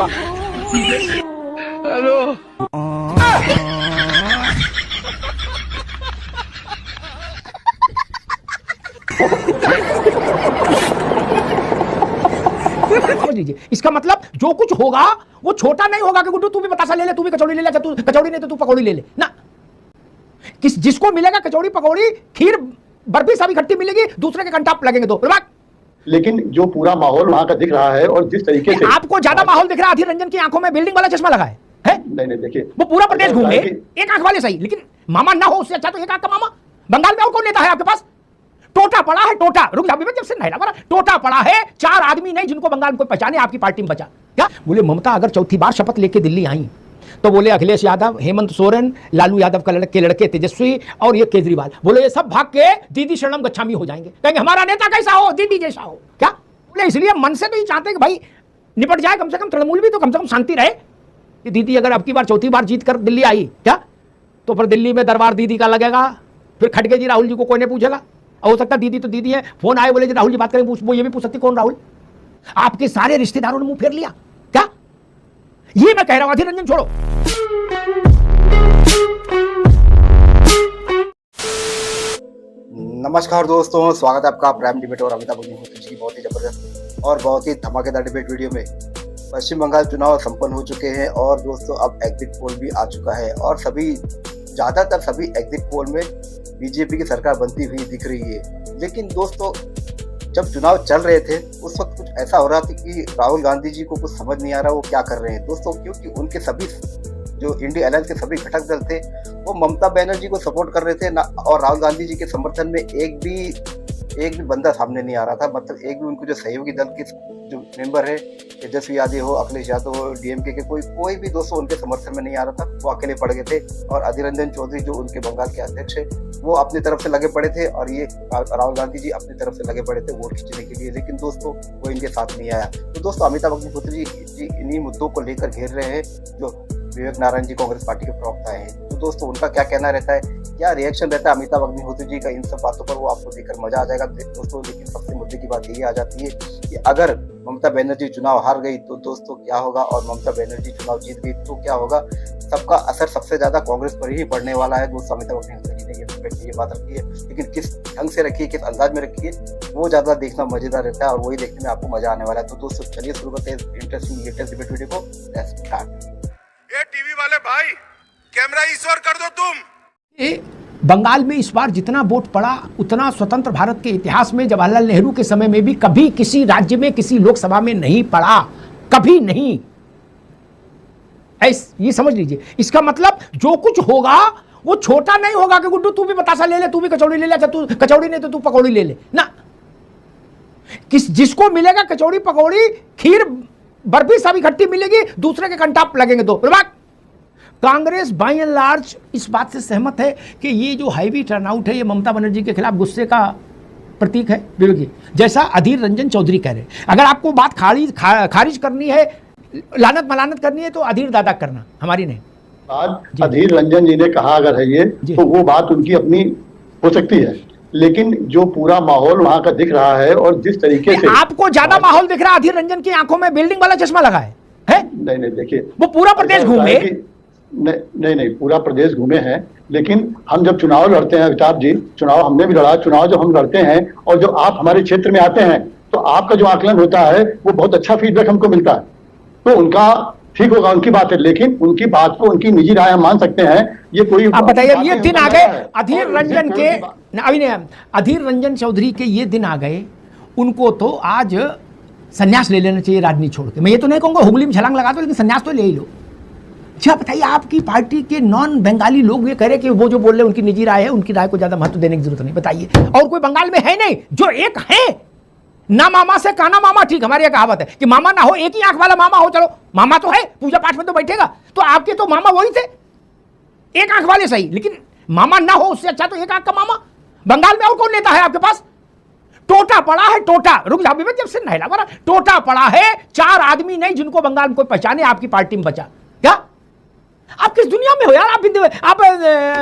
Hello. समझ लीजिए, इसका मतलब जो कुछ होगा वो छोटा नहीं होगा कि गुड्डू तू भी बतासा ले ले, तू भी कचौड़ी ले ले, तू कचौड़ी नहीं तो तू पकौड़ी ले ले ना। जिसको मिलेगा कचौड़ी पकौड़ी खीर बर्फी सभी खट्टी मिलेगी, दूसरे के कंटाप लगेंगे दो। लेकिन जो पूरा माहौल वहां का दिख रहा है और जिस तरीके से आपको ज्यादा माहौल दिख रहा है, अधीर रंजन की आंखों में बिल्डिंग वाला चश्मा लगा है? नहीं देखिए, वो पूरा प्रदेश घूमे एक आंख वाले सही, लेकिन मामा ना हो उससे अच्छा तो एक आंख का मामा। बंगाल में और कौन नेता है आपके पास? टोटा पड़ा है, टोटा। रुक जा, जब से नहीं लगा, टोटा पड़ा है, 4 आदमी नहीं जिनको बंगाल में कोई पहचाने, आपकी पार्टी में बचा क्या? बोले ममता अगर चौथी बार शपथ लेके दिल्ली आई तो बोले अखिलेश यादव, हेमंत सोरेन, लालू यादव के लड़के तेजस्वी और ये केजरीवाल, बोले ये सब भाग के दीदी शरणम गच्छामी हो जाएंगे, कहेंगे हमारा नेता कैसा हो, दीदी जैसा हो। क्या बोले? इसलिए मन से तो ये चाहते हैं कि भाई निपट जाए, कम से कम तृणमूल भी तो कम से कम शांति रहे कि दीदी अगर अब की बार चौथी बार जीत कर दिल्ली आई क्या तो फिर दिल्ली में दरबार दीदी का लगेगा, फिर खटके जी राहुल जी को कोई नहीं पूछेगा। हो सकता दीदी तो दीदी है, फोन आए बोले जी राहुल जी बात करें, वो ये भी पूछ सकती कौन राहुल? आपके सारे रिश्तेदारों ने मुंह फेर लिया क्या? ये मैं कह रहा हूं, अधीर रंजन छोड़ो। नमस्कार दोस्तों, स्वागत है आपका प्राइम डिबेट और अमिताभ बच्चन की बहुत ही जबरदस्त और बहुत ही धमाकेदार डिबेट वीडियो में। पश्चिम बंगाल चुनाव संपन्न हो चुके हैं और दोस्तों अब एग्जिट पोल भी आ चुका है और ज्यादातर सभी एग्जिट पोल में बीजेपी की सरकार बनती हुई दिख रही है। लेकिन दोस्तों जब चुनाव चल रहे थे उस वक्त कुछ ऐसा हो रहा था कि राहुल गांधी जी को कुछ समझ नहीं आ रहा वो क्या कर रहे हैं दोस्तों, क्योंकि उनके सभी जो इंडिया अलायंस के सभी घटक दल थे वो ममता बनर्जी को सपोर्ट कर रहे थे ना, और राहुल गांधी जी के समर्थन में एक भी बंदा सामने नहीं आ रहा था। मतलब एक भी उनको जो सहयोगी दल के जो मेंबर है, तेजस्वी यादव हो, अखिलेश यादव हो, डीएमके के कोई भी दोस्तों उनके समर्थन में नहीं आ रहा था, वो अकेले पड़ गए थे। और अधीर रंजन चौधरी जो उनके बंगाल के अध्यक्ष है वो अपनी तरफ से लगे पड़े थे और ये राहुल गांधी जी अपनी तरफ से लगे पड़े थे वोट खींचने के लिए, लेकिन दोस्तों वो इनके साथ नहीं आया। तो दोस्तों अमिताभ बच्चन जी इन्हीं मुद्दों को लेकर घेर रहे हैं जो विवेक नारायण जी कांग्रेस पार्टी के प्रवक्ता हैं। तो दोस्तों उनका क्या कहना रहता है, क्या रिएक्शन रहता है अमिताभ अग्निहोत्री जी का इन सब बातों पर, वो आपको देखकर मजा आ जाएगा दोस्तों। लेकिन सबसे मुद्दे की बात यही आ जाती है कि अगर ममता बनर्जी चुनाव हार गई तो दोस्तों क्या होगा, और ममता बनर्जी चुनाव जीत गई तो क्या होगा। सबका असर सबसे ज्यादा कांग्रेस पर ही पड़ने वाला है दोस्तों। अमिताभ अग्निहोत्री जी ने ये बात रखी है, लेकिन किस ढंग से रखी है, किस अंदाज में रखी है, वो ज्यादा देखना मजेदार रहता है और वही देखने में आपको मजा आने वाला है। तो दोस्तों चलिए शुरू करते हैं इंटरेस्टिंग लेटेस्ट डिबेट वीडियो को। Let's start. ये टीवी वाले भाई कैमरा ईश्वर कर दो तुम। बंगाल में इस बार जितना वोट पड़ा उतना स्वतंत्र भारत के इतिहास में जवाहरलाल नेहरू के समय में भी कभी किसी राज्य में किसी लोकसभा में नहीं पड़ा, कभी नहीं। ये समझ लीजिए, इसका मतलब जो कुछ होगा वो छोटा नहीं होगा कि गुड्डू तू भी बतासा ले ले, तू भी कचौड़ी ले ले, तू कचौड़ी नहीं तो तू पकौड़ी ले ले ना। जिसको मिलेगा कचौड़ी पकौड़ी खीर बर्फी सभी खट्टी मिलेगी, दूसरे के कंटाप लगेंगे दो। कांग्रेस बाय एंड लार्ज इस बात से सहमत है कि ये जो हैवी टर्नआउट है ये ममता बनर्जी के खिलाफ गुस्से का प्रतीक है। विवेक, जैसा अधीर रंजन चौधरी कह रहे हैं, अगर आपको बात खारिज करनी है, लानत मलानत करनी है तो अधीर दादा करना, हमारी नहीं। आज अधीर रंजन जी ने कहा अगर है ये तो वो बात उनकी अपनी हो सकती है, लेकिन जो पूरा माहौल वहां का दिख रहा है और जिस तरीके से आपको ज्यादा माहौल दिख रहा है, अधीर रंजन की आंखों में बिल्डिंग वाला चश्मा लगा है? नहीं देखिए, वो पूरा प्रदेश घूमे नहीं पूरा प्रदेश घूमे हैं, लेकिन हम जब चुनाव लड़ते हैं अमिताभ जी, चुनाव हमने भी लड़ा, चुनाव जब हम लड़ते हैं और जो आप हमारे क्षेत्र में आते हैं तो आपका जो आकलन होता है वो बहुत अच्छा फीडबैक हमको मिलता है। तो उनका ठीक होगा, उनकी बात है, लेकिन उनकी बात को उनकी निजी राय हम मान सकते हैं। ये कोई आप बताइए, ये दिन आ गए अधीर रंजन के, अभी नहीं, अधीर रंजन चौधरी के ये दिन आ गए, उनको तो आज संन्यास ले लेना चाहिए राजनीति छोड़ के। मैं ये तो नहीं कहूँगा हुगली में छलांग लगा दो, लेकिन संन्यास तो ले ही लो। अच्छा बताइए, आपकी पार्टी के नॉन बंगाली लोग ये कह रहे कि वो जो बोल रहे हैं उनकी निजी राय है, उनकी राय को ज्यादा महत्व देने की जरूरत नहीं। बताइए, और कोई बंगाल में है नहीं जो एक है ना मामा से काना मामा। ठीक, हमारी यह कहावत है कि मामा ना हो, एक ही आंख वाला मामा हो। चलो मामा तो है, पूजा पाठ में तो बैठेगा, तो आपके तो मामा वही थे, एक आंख वाले सही, लेकिन मामा ना हो उससे अच्छा तो एक आंख का मामा। बंगाल में और कौन नेता है आपके पास? टोटा पड़ा है, टोटा। रुक जा, जब से नहीं लगा, टोटा पड़ा है, 4 आदमी नहीं जिनको बंगाल में कोई पहचाने, आपकी पार्टी में बचा क्या? आप किस दुनिया में हो यार? आप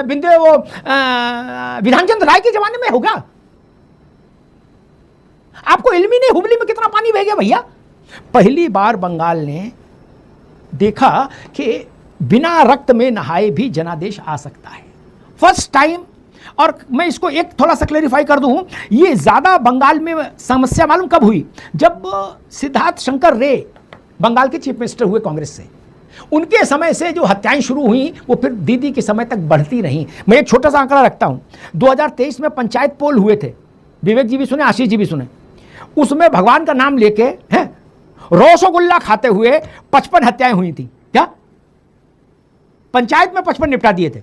बिंदे वो विधान चंद्र राय के जमाने में हो क्या? आपको इल्म ही नहीं हुबली में कितना पानी बह गया भैया। पहली बार बंगाल ने देखा कि बिना रक्त में नहाए भी जनादेश आ सकता है। First time. और मैं इसको एक थोड़ा सा क्लेरिफाई कर दूं, ये ज़्यादा बंगाल में समस्या मालूम कब हुई? जब सिद्धार्थ शंकर रे बंगाल के चीफ मिनिस्टर हुए कांग्रेस से, उनके समय से जो हत्याएं शुरू हुई वो फिर दीदी के समय तक बढ़ती रहीं। मैं एक छोटा सा आंकड़ा रखता हूं, 2023 में पंचायत पोल हुए थे, विवेक जी भी सुने, आशीष जी भी सुने। उसमें भगवान का नाम लेके हैं रसगुल्ला खाते हुए 55 हत्याएं हुई थी। क्या पंचायत में 55 निपटा दिए थे।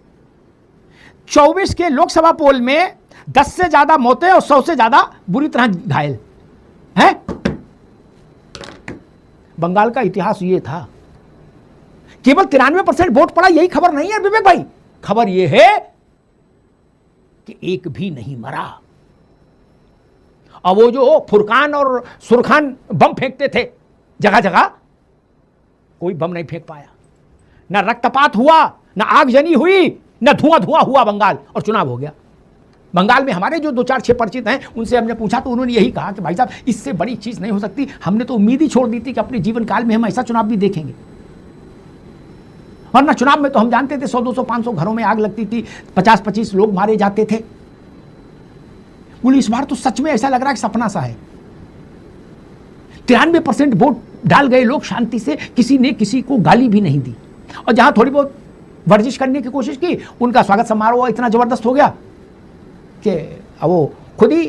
24 के लोकसभा पोल में 10 से ज्यादा मौतें और 100 से ज्यादा बुरी तरह घायल हैं। बंगाल का इतिहास ये था। केवल 93% वोट पड़ा, यही खबर नहीं है विवेक भाई। खबर यह है कि एक भी नहीं मरा। और वो जो फुरकान और सुरखान बम फेंकते थे जगह जगह, कोई बम नहीं फेंक पाया। ना रक्तपात हुआ, ना आगजनी हुई, ना धुआं धुआं हुआ बंगाल, और चुनाव हो गया। बंगाल में हमारे जो 2-4-6 परिचित हैं, उनसे हमने पूछा तो उन्होंने यही कहा कि भाई साहब इससे बड़ी चीज नहीं हो सकती। हमने तो उम्मीद ही छोड़ दी थी कि अपने जीवन काल में हम ऐसा चुनाव भी देखेंगे। वरना चुनाव में तो हम जानते थे 100-200-500 घरों में आग लगती थी, 50-25 लोग मारे जाते थे। बोले इस बार तो सच में ऐसा लग रहा है कि सपना सा है। 93% वोट डाल गए लोग शांति से, किसी ने किसी को गाली भी नहीं दी। और जहां थोड़ी बहुत वर्जिश करने की कोशिश की, उनका स्वागत समारोह इतना जबरदस्त हो गया कि वो खुद ही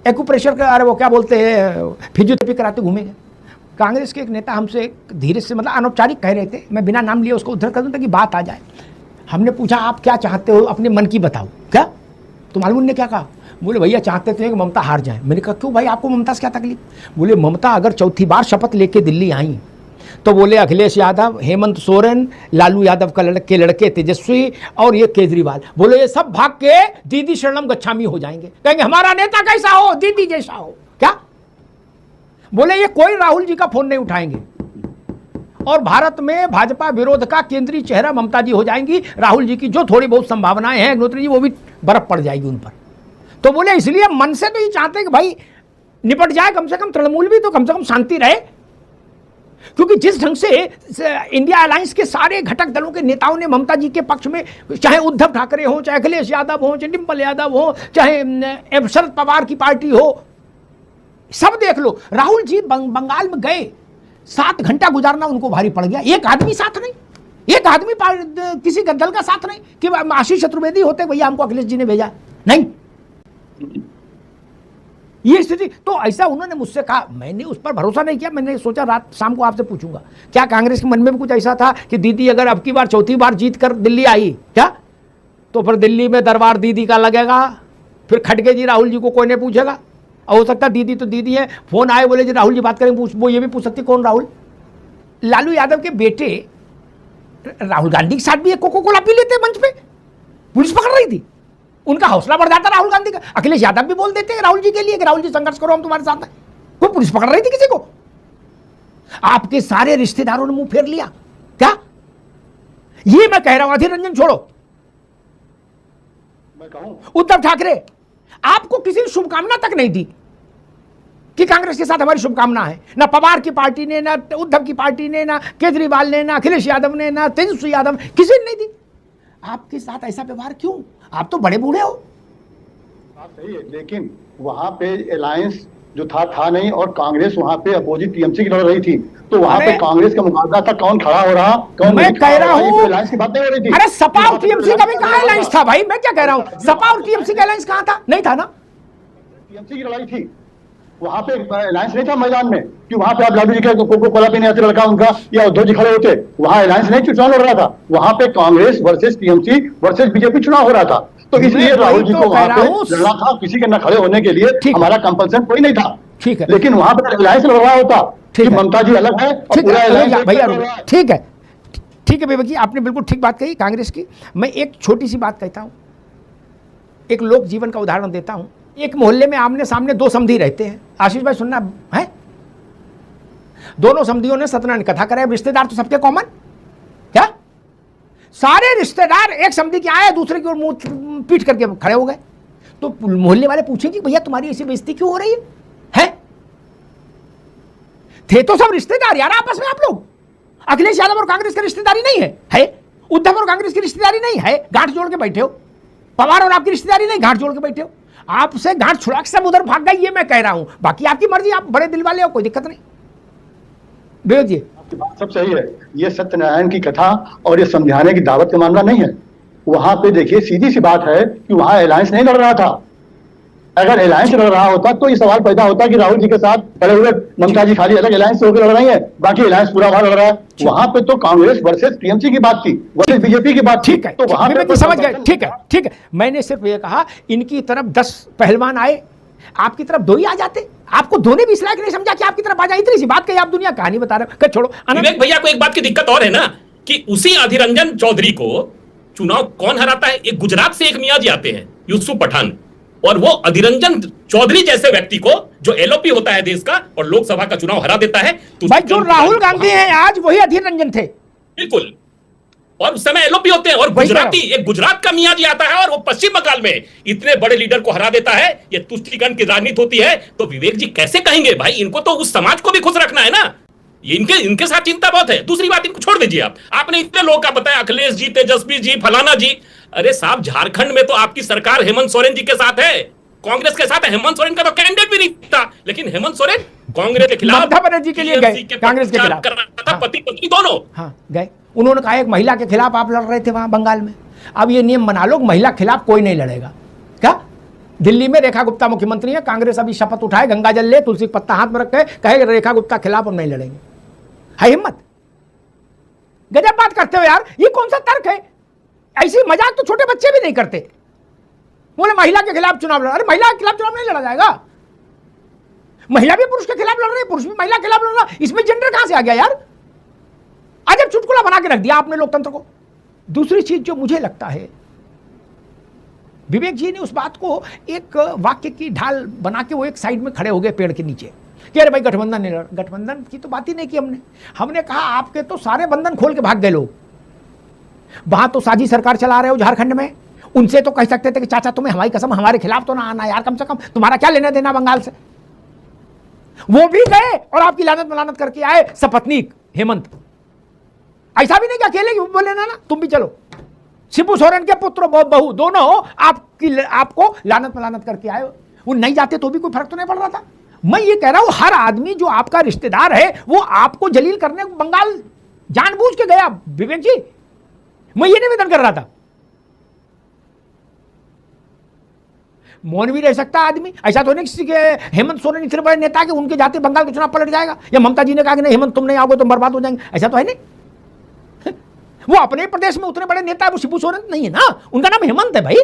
एक्यूप्रेशर का, अरे वो क्या बोलते हैं, फिजियोथेरेपी कराते घूमेंगे। कांग्रेस के एक नेता हमसे धीरे से, मतलब अनौपचारिक कह रहे थे, मैं बिना नाम लिए उसको उद्धर कर दूं ताकि बात आ जाए। हमने पूछा आप क्या चाहते हो, अपने मन की बताओ। क्या? तो मालूम ने क्या कहा? बोले भैया चाहते थे कि ममता हार जाए। मैंने कहा क्यों भाई, आपको ममता से क्या तकलीफ? बोले ममता अगर चौथी बार शपथ लेके दिल्ली आई तो बोले अखिलेश यादव, हेमंत सोरेन, लालू यादव के लड़के तेजस्वी और ये केजरीवाल, बोले ये सब भाग के दीदी शरणम गच्छामी हो जाएंगे, कहेंगे हमारा नेता कैसा हो, दीदी जैसा हो। क्या? बोले ये कोई राहुल जी का फोन नहीं उठाएंगे और भारत में भाजपा विरोध का केंद्रीय चेहरा ममता जी हो जाएंगी। राहुल जी की जो थोड़ी बहुत संभावनाएं हैं अग्निहोत्री जी, वो भी बर्फ पड़ जाएगी उन पर। तो बोले इसलिए मन से तो ये चाहते हैं कि भाई निपट जाए, कम से कम तृणमूल भी तो कम से कम शांति रहे। क्योंकि जिस ढंग से इंडिया अलायंस के सारे घटक दलों के नेताओं ने ममता जी के पक्ष में, चाहे उद्धव ठाकरे हो, चाहे अखिलेश यादव हो, चाहे डिम्पल यादव हो, चाहे शरद पवार की पार्टी हो, सब देख लो। राहुल जी बंगाल में गए, 7 घंटा गुजारना उनको भारी पड़ गया। एक आदमी साथ नहीं, एक आदमी किसी दल का साथ नहीं कि आशीष चतुर्वेदी होते भैया हमको अखिलेश जी ने भेजा, नहीं। ये स्थिति तो ऐसा उन्होंने मुझसे कहा, मैंने उस पर भरोसा नहीं किया। मैंने सोचा रात शाम को आपसे पूछूंगा क्या कांग्रेस के मन में भी कुछ ऐसा था कि दीदी अगर अब की बार चौथी बार जीत कर दिल्ली आई क्या, तो फिर दिल्ली में दरबार दीदी का लगेगा, फिर खड़गे जी राहुल जी को कोई नहीं पूछेगा। और हो सकता दीदी तो दीदी है, फोन आए बोले जी राहुल जी बात करेंगे, वो ये भी पूछ सकते कौन राहुल? लालू यादव के बेटे राहुल गांधी के साथ भी एक कोको कोला पी लेते मंच पे, पुलिस पकड़ रही थी, उनका हौसला बढ़ जाता राहुल गांधी का। अखिलेश यादव भी बोल देते हैं राहुल जी के लिए कि राहुल जी संघर्ष करो, हम तुम्हारे साथ हैं। कोई पुलिस पकड़ रही थी किसी को? आपके सारे रिश्तेदारों ने मुंह फेर लिया क्या? ये मैं कह रहा हूं, अधीर रंजन छोड़ो, मैं कहूं उद्धव ठाकरे आपको किसी ने शुभकामना तक नहीं दी कि कांग्रेस के साथ हमारी शुभकामना है। ना पवार की पार्टी ने, ना उद्धव की पार्टी ने, ना केजरीवाल ने, ना अखिलेश यादव ने, ना तेजस्वी यादव, किसी ने नहीं दी। आपके साथ ऐसा व्यवहार क्यों? आप तो बड़े बूढ़े हो। बात सही है, लेकिन वहां पे अलायंस जो था नहीं, और कांग्रेस वहां पे अपोजिट टीएमसी की लड़ रही थी, तो वहां पे कांग्रेस का मुकाबला था कौन खड़ा हो रहा, कौन मैं कह रहा हूं, अलायंस की बात नहीं हो रही थी। अरे सपा और टीएमसी का भी कहां अलायंस था भाई? मैं क्या कह रहा हूं, सपा और टीएमसी का अलायंस कहां था? नहीं था ना। टीएमसी की लड़ाई थी, वहां पे अलायंस नहीं था मैदान में कि वहां पे आप लालू जी के कोको कोला पीने ऐसे लड़का उनका या उद्धव जी खड़े होते, वहां अलायंस नहीं चुनाव लड़ रहा था, वहां पे Congress versus TMC versus BJP चुनाव हो रहा था। तो इसलिए राहुल जी को वहां पे लड़ना था, किसी के न खड़े होने के लिए हमारा कंपल्सन कोई नहीं था। ठीक है, लेकिन वहां पर अलायंस लड़ रहा होता कि ममता जी अलग है और पूरा अलायंस भैया। ठीक है, ठीक है विवेक जी, आपने बिल्कुल ठीक बात कही कांग्रेस की। मैं एक छोटी सी बात कहता हूं, एक लोक जीवन का उदाहरण देता हूं। एक मोहल्ले में आमने सामने 2 समधी रहते हैं। आशीष भाई सुनना है, दोनों समधियों ने सत्यनारायण कथा कराई। रिश्तेदार तो सबके कॉमन, क्या सारे रिश्तेदार एक समधी के आए, दूसरे की ओर मुंह पीट करके खड़े हो गए। तो मोहल्ले वाले पूछेंगे भैया तुम्हारी ऐसी बेइज्जती क्यों हो रही है? थे तो सब रिश्तेदार यार आपस में आप लोग, अखिलेश यादव और कांग्रेस की रिश्तेदारी नहीं है? उद्धव और कांग्रेस की रिश्तेदारी नहीं है? गांठ जोड़ के बैठे हो। पवार और आपकी रिश्तेदारी नहीं, गांठ जोड़ के बैठे हो। आपसे गांठ छुड़ा के सब उधर भाग गए, ये मैं कह रहा हूं। बाकी आपकी मर्जी, आप बड़े दिल वाले हो, कोई दिक्कत नहीं। विवेक जी, आपकी बात सब सही है। ये सत्यनारायण की कथा और ये समझाने की दावत का मामला नहीं है। वहां पे देखिए, सीधी सी बात है कि वहां अलायंस नहीं लड़ रहा था। अगर अलायंस लड़ रहा होता तो ये सवाल पैदा होता कि राहुल जी के साथ खड़े हुए ममता जी खाली अलग अलायंस से होकर लड़ रही है, बाकी अलायंस पूरा वहां लड़ रहा है। वहां पे तो कांग्रेस वर्सेस टीएमसी की बात थी, वर्सेस बीजेपी की बात थी। ठीक है, तो वहां पे समझ गए। ठीक है, ठीक है। मैंने सिर्फ ये कहा, इनकी तरफ 10 पहलवान आए, आपकी तरफ 2 ही आ जाते। आपको 2 ने भी इस लायक नहीं समझा कि आपकी तरफ आ जाए। इतनी सी बात कही, आप दुनिया कहानी बता रहे हो। छोड़ो। विवेक भैया को एक बात की दिक्कत और है ना, कि उसी अधीर रंजन चौधरी को चुनाव कौन हराता है? एक गुजरात से एक मियां जी आते हैं, यूसुफ पठान, और वो अधीर रंजन चौधरी जैसे व्यक्ति को, जो एलओपी होता है देश का और लोकसभा का चुनाव हरा देता है। तो भाई, जो राहुल गांधी हैं आज, वही अधीर रंजन थे। बिल्कुल, और उस समय एलओपी होते हैं। और गुजराती, एक गुजरात का मियां जी आता है और वो पश्चिम बंगाल में इतने बड़े लीडर को हरा देता है। ये तुष्टीकरण की राजनीति होती है। तो विवेक जी कैसे कहेंगे भाई, इनको तो उस समाज को भी खुश रखना है ना। ये इनके साथ चिंता बहुत है। दूसरी बात, इनको छोड़ दीजिए आप। आपने इतने लोगों का बताया, अखिलेश जी, तेजस्वी जी, फलाना जी। अरे साहब, झारखंड में तो आपकी सरकार हेमंत सोरेन जी के साथ है, कांग्रेस के साथ है। हेमंत सोरेन का तो कैंडिडेट भी नहीं था, लेकिन हेमंत सोरेन कांग्रेस के खिलाफ, ममता बनर्जी के लिए गए, कांग्रेस के खिलाफ कर रहा था, पति पत्नी दोनों। हाँ, गए। उन्होंने कहा एक महिला के खिलाफ आप लड़ रहे थे वहां बंगाल में, अब ये नियम बना लो, महिला के खिलाफ कोई नहीं लड़ेगा। क्या? दिल्ली में रेखा गुप्ता मुख्यमंत्री है, कांग्रेस अभी शपथ उठाए, गंगा जल ले, तुलसी का पत्ता हाथ में रख के कहे रेखा गुप्ता के खिलाफ हम नहीं लड़ेंगे। है हिम्मत? गजब बात करते हो यार, ये कौन सा तर्क है? ऐसी मजाक तो छोटे बच्चे भी नहीं करते। बोले महिला के खिलाफ चुनाव लड़, अरे महिला के खिलाफ चुनाव नहीं लड़ा जाएगा। महिला भी पुरुष के खिलाफ लड़ रही है, पुरुष भी महिला के खिलाफ लड़ रहा है। इसमें जेंडर कहां से आ गया यार? अजब चुटकुला बना के रख दिया आपने लोकतंत्र को। दूसरी चीज जो मुझे लगता है, विवेक जी ने उस बात को एक वाक्य की ढाल बना के वो एक साइड में खड़े हो गए पेड़ के नीचे कि अरे भाई गठबंधन नहीं लड़। गठबंधन की तो बात ही नहीं की हमने कहा आपके तो सारे बंधन खोल के भाग गए लोग। वहां तो साझी सरकार चला रहे हो झारखंड में, उनसे तो कह सकते थे कि चाचा तुम्हें हमारी कसम, हमारे खिलाफ तो ना आना यार, कम से कम तुम्हारा क्या लेना देना बंगाल से। वो भी गए और आपकी लानत मलानत करके आए सपत्नीक हेमंत। ऐसा भी नहीं कि अकेले बोले ना तुम भी चलो। शिबू सोरेन के पुत्र बहू दोनों आपको लानत मलानत करके आए। वो नहीं जाते तो भी कोई फर्क तो नहीं पड़ रहा था। मैं ये कह रहा हूं, हर आदमी जो आपका रिश्तेदार है वो आपको जलील करने बंगाल जानबूझ के गया। विवेक जी, मैं ये निवेदन कर रहा था। मौन भी रह सकता आदमी, ऐसा तो नहीं किसी के हेमंत सोरेन इतने बड़े नेता के उनके जाते बंगाल का चुनाव पलट जाएगा, या ममता जी ने कहा कि नहीं हेमंत तुम नहीं आओगे तो बर्बाद हो जाएंगे, ऐसा तो है नहीं। वो अपने प्रदेश में उतने बड़े नेता है, वो शिबू सोरेन नहीं है ना, उनका नाम हेमंत है भाई,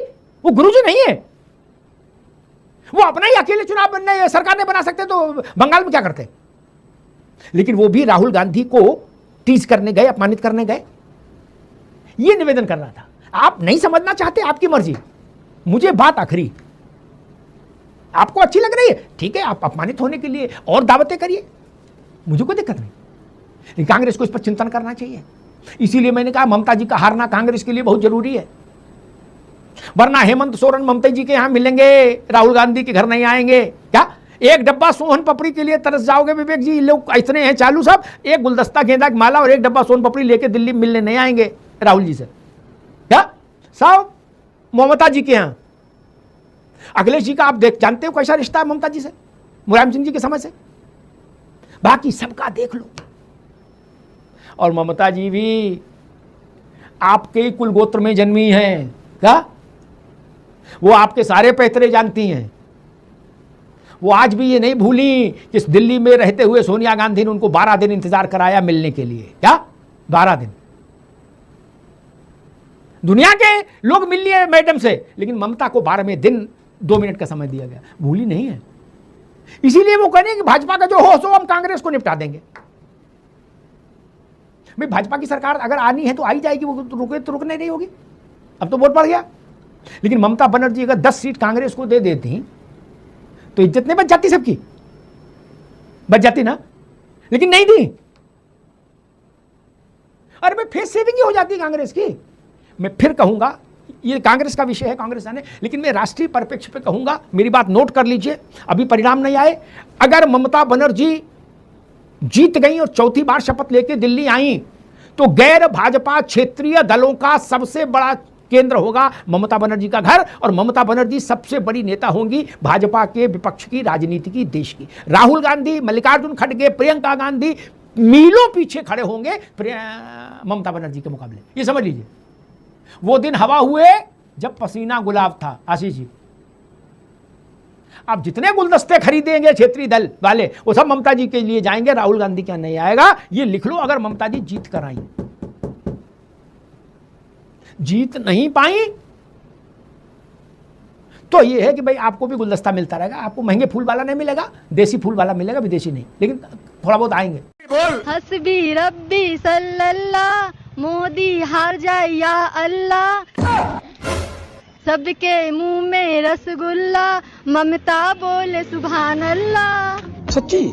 वो गुरुजी नहीं है। वो अपना ही अकेले चुनाव बनने सरकार ने बना सकते तो बंगाल में क्या करते। लेकिन वो भी राहुल गांधी को टीज करने गए, अपमानित करने गए। ये निवेदन कर रहा था। आप नहीं समझना चाहते, आपकी मर्जी। मुझे बात आखिरी, आपको अच्छी लग रही है ठीक है, आप अपमानित होने के लिए और दावतें करिए, मुझे कोई दिक्कत नहीं। लेकिन कांग्रेस को इस पर चिंतन करना चाहिए। इसीलिए मैंने कहा ममता जी का हारना कांग्रेस के लिए बहुत जरूरी है। वरना हेमंत सोरेन ममता जी के यहां मिलेंगे, राहुल गांधी के घर नहीं आएंगे। क्या एक डब्बा सोन पपड़ी के लिए तरस जाओगे विवेक जी? लोग इतने हैं चालू सब, एक गुलदस्ता गेंदा की माला और एक डब्बा सोन पपड़ी लेके दिल्ली मिलने नहीं आएंगे राहुल जी से। क्या साहब ममता जी के यहां, अखिलेश जी का आप जानते हो कैसा रिश्ता है ममता जी से, मुलायम सिंह जी के समय से। बाकी सबका देख लो। और ममता जी भी आपके कुल गोत्र में जन्मी हैं। क्या वो आपके सारे पैतरे जानती हैं। वो आज भी ये नहीं भूली कि इस दिल्ली में रहते हुए सोनिया गांधी ने उनको 12 दिन इंतजार कराया मिलने के लिए। क्या 12 दिन? दुनिया के लोग मिल लिए मैडम से, लेकिन ममता को 12वें दिन 2 मिनट का समय दिया गया। भूली नहीं है। इसीलिए वो कहें कि भाजपा का जो हो सो हम कांग्रेस को निपटा देंगे। भाई भाजपा की सरकार अगर आनी है तो आई जाएगी, वो रुके तो रुकने नहीं होगी। अब तो वोट बढ़ गया। लेकिन ममता बनर्जी अगर 10 सीट कांग्रेस को दे देती तो इज्जत नहीं बच जाती, सबकी बच जाती ना, लेकिन नहीं दी। अरे भाई फेस सेविंग ही हो जाती है कांग्रेस की। मैं फिर कहूंगा, ये कांग्रेस का विषय है, कांग्रेस आने, लेकिन मैं राष्ट्रीय परिप्रेक्ष्य पे कहूंगा, मेरी बात नोट कर लीजिए। अभी परिणाम नहीं आए, अगर ममता बनर्जी जीत गई और चौथी बार शपथ लेके दिल्ली आई, तो गैर भाजपा क्षेत्रीय दलों का सबसे बड़ा केंद्र होगा ममता बनर्जी का घर, और ममता बनर्जी सबसे बड़ी नेता होंगी भाजपा के विपक्ष की राजनीति की, देश की। राहुल गांधी, मल्लिकार्जुन खड़गे, प्रियंका गांधी मीलों पीछे खड़े होंगे ममता बनर्जी के मुकाबले। ये समझ लीजिए, वो दिन हवा हुए जब पसीना गुलाब था। आशीष जी, आप जितने गुलदस्ते खरीदेंगे क्षेत्रीय दल वाले, वो सब ममता जी के लिए जाएंगे, राहुल गांधी क्या नहीं आएगा। ये लिख लो, अगर ममता जी जीत कर आई। जीत नहीं पाई तो ये है कि भाई आपको भी गुलदस्ता मिलता रहेगा, आपको महंगे फूल वाला नहीं मिलेगा, देसी फूल वाला मिलेगा, विदेशी नहीं, लेकिन थोड़ा बहुत आएंगे। हस्बी रब्बी सल्लल्लाह, मोदी हार जाए या अल्लाह, सबके मुंह में रसगुल्ला, ममता बोले सुभान अल्लाह। सच्ची।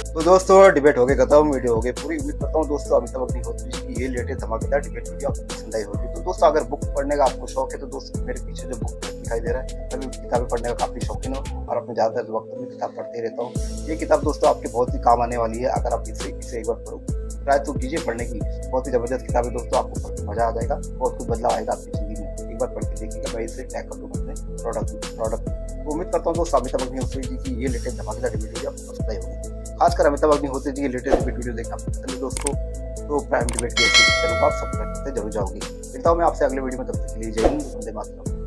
तो दोस्तों डिबेट हो गए खत्म, वीडियो हो गई पूरी। उम्मीद करता हूँ दोस्तों अमिताभ बच्चन की ये लेटेस्ट धमाकेदार डिबेट वीडियो आपको पसंद आई होगी। तो दोस्तों अगर बुक पढ़ने का आपको शौक है तो दोस्तों मेरे पीछे जो बुक दिखाई दे रहा है, मैं भी किताबें पढ़ने का काफी शौकीन हूँ और अपने ज्यादातर वक्त में किताब पढ़ते रहता हूँ। ये किताब दोस्तों आपके बहुत ही काम आने वाली है, अगर आप इसे एक बार पढ़ो, ट्राई तो कीजिए पढ़ने की। बहुत ही जबरदस्त किताब है दोस्तों, आपको पढ़ के मजा आ जाएगा, बहुत कुछ बदलाव आएगा आपकी जिंदगी में। एक बार पढ़ के देखिएगा, मैं इसे टैग कर दूंगा अपने प्रोडक्ट। तो उम्मीद करता हूँ दोस्तों अमिताभ अग्निहोत्री जी की ये लेटेस्ट धमाकेदार वीडियो आपको पसंद आई होगी। खासकर अमिताभ अग्निहोत्री जी की लेटेस्ट वीडियो देखना पसंद है दोस्तों, तो प्राइम डिबेट की चैनल को आप सब्सक्राइब करते जरूर जाओगे। मिलता हूँ मैं आपसे अगले वीडियो में, तब तक के लिए जय हिंद, वंदे मातरम।